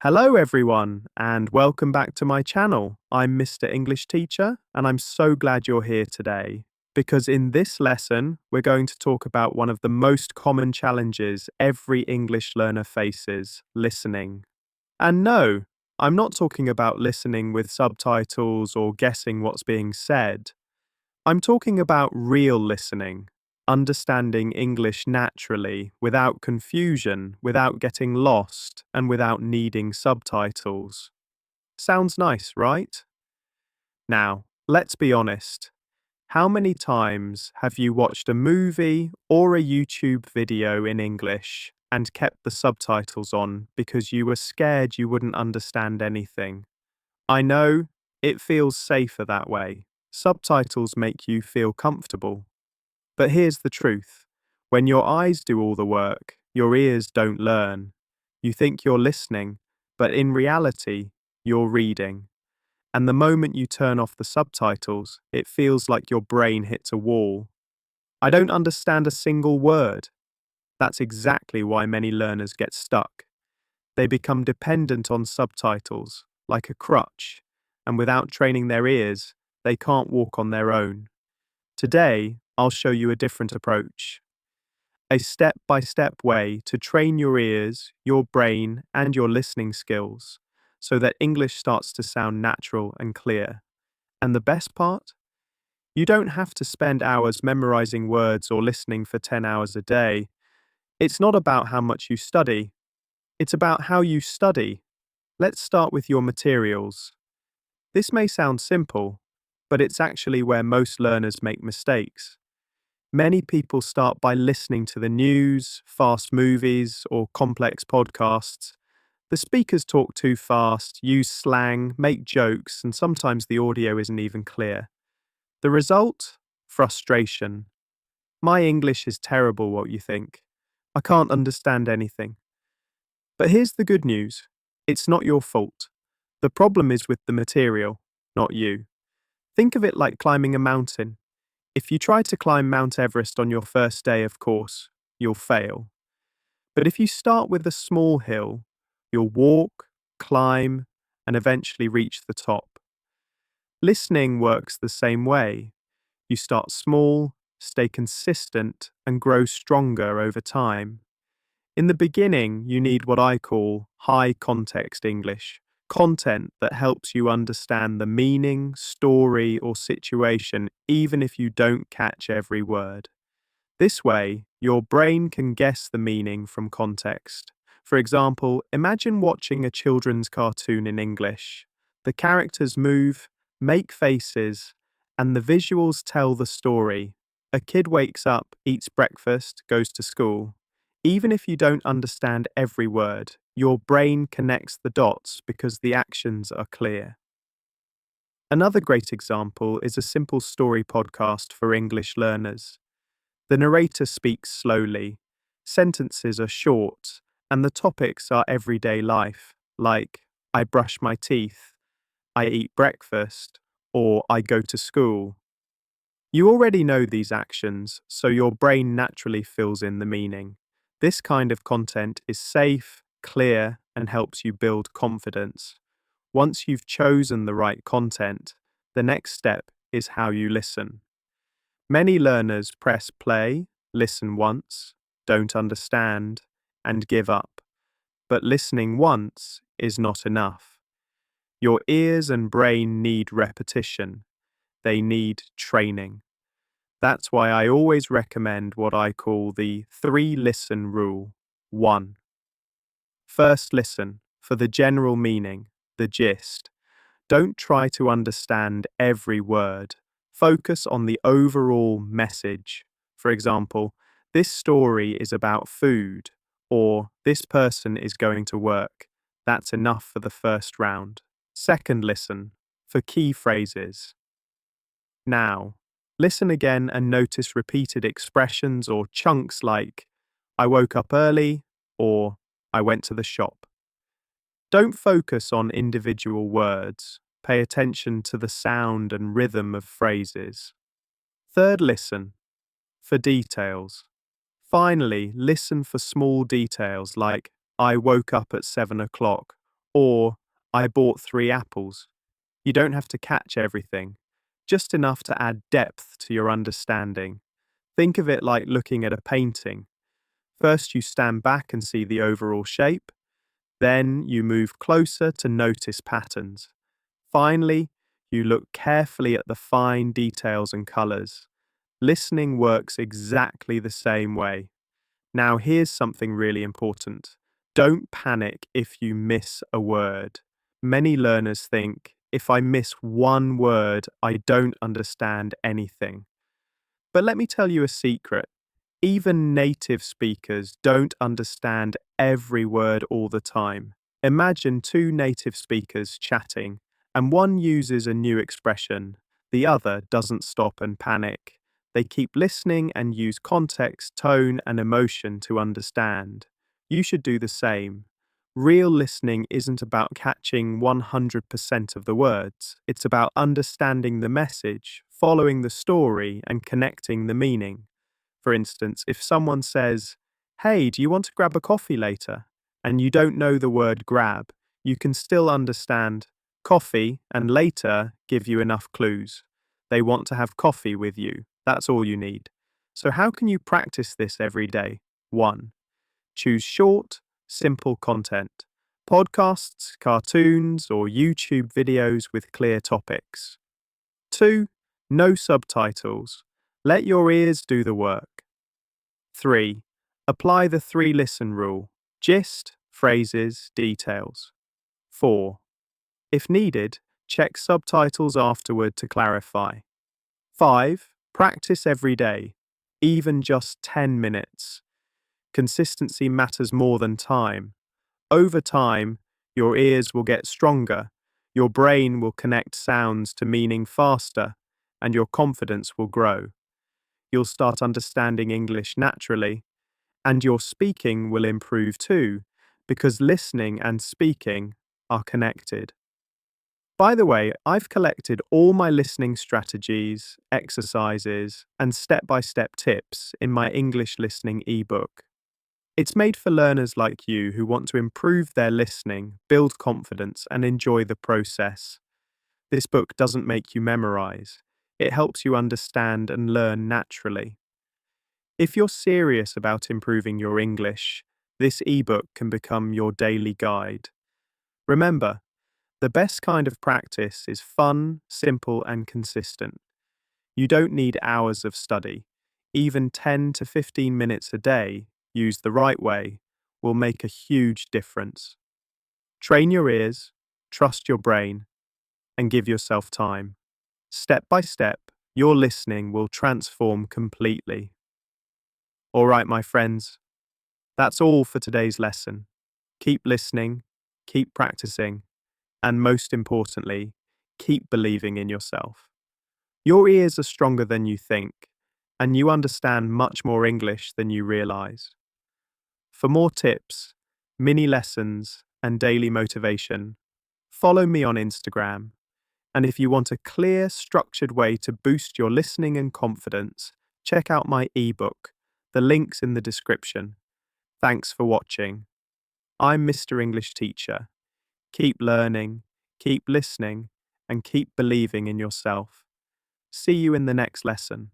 Hello, everyone, and welcome back to my channel. I'm Mr. English Teacher, and I'm so glad you're here today. Because in this lesson, we're going to talk about one of the most common challenges every English learner faces, listening. And no, I'm not talking about listening with subtitles or guessing what's being said. I'm talking about real listening, understanding English naturally, without confusion, without getting lost, and without needing subtitles. Sounds nice, right? Now, let's be honest. How many times have you watched a movie or a YouTube video in English and kept the subtitles on because you were scared you wouldn't understand anything? I know, it feels safer that way. Subtitles make you feel comfortable. But here's the truth. When your eyes do all the work, your ears don't learn. You think you're listening, but in reality, you're reading. And the moment you turn off the subtitles, it feels like your brain hits a wall. I don't understand a single word. That's exactly why many learners get stuck. They become dependent on subtitles, like a crutch, and without training their ears, they can't walk on their own. Today, I'll show you a different approach. A step-by-step way to train your ears, your brain, and your listening skills so that English starts to sound natural and clear. And the best part? You don't have to spend hours memorizing words or listening for 10 hours a day. It's not about how much you study. It's about how you study. Let's start with your materials. This may sound simple, but it's actually where most learners make mistakes. Many people start by listening to the news, fast movies, or complex podcasts. The speakers talk too fast, use slang, make jokes, and sometimes the audio isn't even clear. The result? Frustration. My English is terrible, what you think. I can't understand anything. But here's the good news. It's not your fault. The problem is with the material, not you. Think of it like climbing a mountain. If you try to climb Mount Everest on your first day, of course, you'll fail. But if you start with a small hill, you'll walk, climb, and eventually reach the top. Listening works the same way. You start small, stay consistent, and grow stronger over time. In the beginning, you need what I call high context English, content that helps you understand the meaning, story, or situation even if you don't catch every word. This way, your brain can guess the meaning from context. For example, imagine watching a children's cartoon in English. The characters move, make faces, and the visuals tell the story. A kid wakes up, eats breakfast, goes to school. Even if you don't understand every word, your brain connects the dots because the actions are clear. Another great example is a simple story podcast for English learners. The narrator speaks slowly, sentences are short, and the topics are everyday life, like I brush my teeth, I eat breakfast, or I go to school. You already know these actions, so your brain naturally fills in the meaning. This kind of content is safe, clear, and helps you build confidence. Once you've chosen the right content, the next step is how you listen. Many learners press play, listen once, don't understand, and give up. But listening once is not enough. Your ears and brain need repetition. They need training. That's why I always recommend what I call the 3-listen rule. 1. First listen for the general meaning, the gist. Don't try to understand every word. Focus on the overall message. For example, this story is about food, or this person is going to work. That's enough for the first round. Second listen for key phrases. Now, listen again and notice repeated expressions or chunks like I woke up early or I went to the shop. Don't focus on individual words. Pay attention to the sound and rhythm of phrases. Third, listen for details. Finally, listen for small details like I woke up at 7 o'clock Or, I bought 3 apples. You don't have to catch everything, just enough to add depth to your understanding. Think of it like looking at a painting. First, you stand back and see the overall shape. Then, you move closer to notice patterns. Finally, you look carefully at the fine details and colours. Listening works exactly the same way. Now, here's something really important. Don't panic if you miss a word. Many learners think, if I miss one word, I don't understand anything. But let me tell you a secret. Even native speakers don't understand every word all the time. Imagine 2 native speakers chatting, and one uses a new expression. The other doesn't stop and panic. They keep listening and use context, tone, and emotion to understand. You should do the same. Real listening isn't about catching 100% of the words. It's about understanding the message, following the story, and connecting the meaning. For instance, if someone says, "Hey, do you want to grab a coffee later?" and you don't know the word grab, you can still understand coffee and later give you enough clues. They want to have coffee with you. That's all you need. So, how can you practice this every day? 1. Choose short, simple content. Podcasts, cartoons, or YouTube videos with clear topics. 2. No subtitles. Let your ears do the work. 3. Apply the 3 listen rule. Gist, phrases, details. 4. If needed, check subtitles afterward to clarify. 5. Practice every day, even just 10 minutes. Consistency matters more than time. Over time, your ears will get stronger, your brain will connect sounds to meaning faster, and your confidence will grow. You'll start understanding English naturally, and your speaking will improve too, because listening and speaking are connected. By the way, I've collected all my listening strategies, exercises, and step-by-step tips in my English listening ebook. It's made for learners like you who want to improve their listening, build confidence, and enjoy the process. This book doesn't make you memorize. It helps you understand and learn naturally. If you're serious about improving your English, this ebook can become your daily guide. Remember, the best kind of practice is fun, simple, and consistent. You don't need hours of study. Even 10 to 15 minutes a day, used the right way, will make a huge difference. Train your ears, trust your brain, and give yourself time. Step by step, your listening will transform completely. All right, my friends, that's all for today's lesson. Keep listening, keep practicing, and most importantly, keep believing in yourself. Your ears are stronger than you think, and you understand much more English than you realize. For more tips, mini lessons, and daily motivation, follow me on Instagram. And if you want a clear, structured way to boost your listening and confidence, check out my ebook. The link's in the description. Thanks for watching. I'm Mr. English Teacher. Keep learning, keep listening, and keep believing in yourself. See you in the next lesson.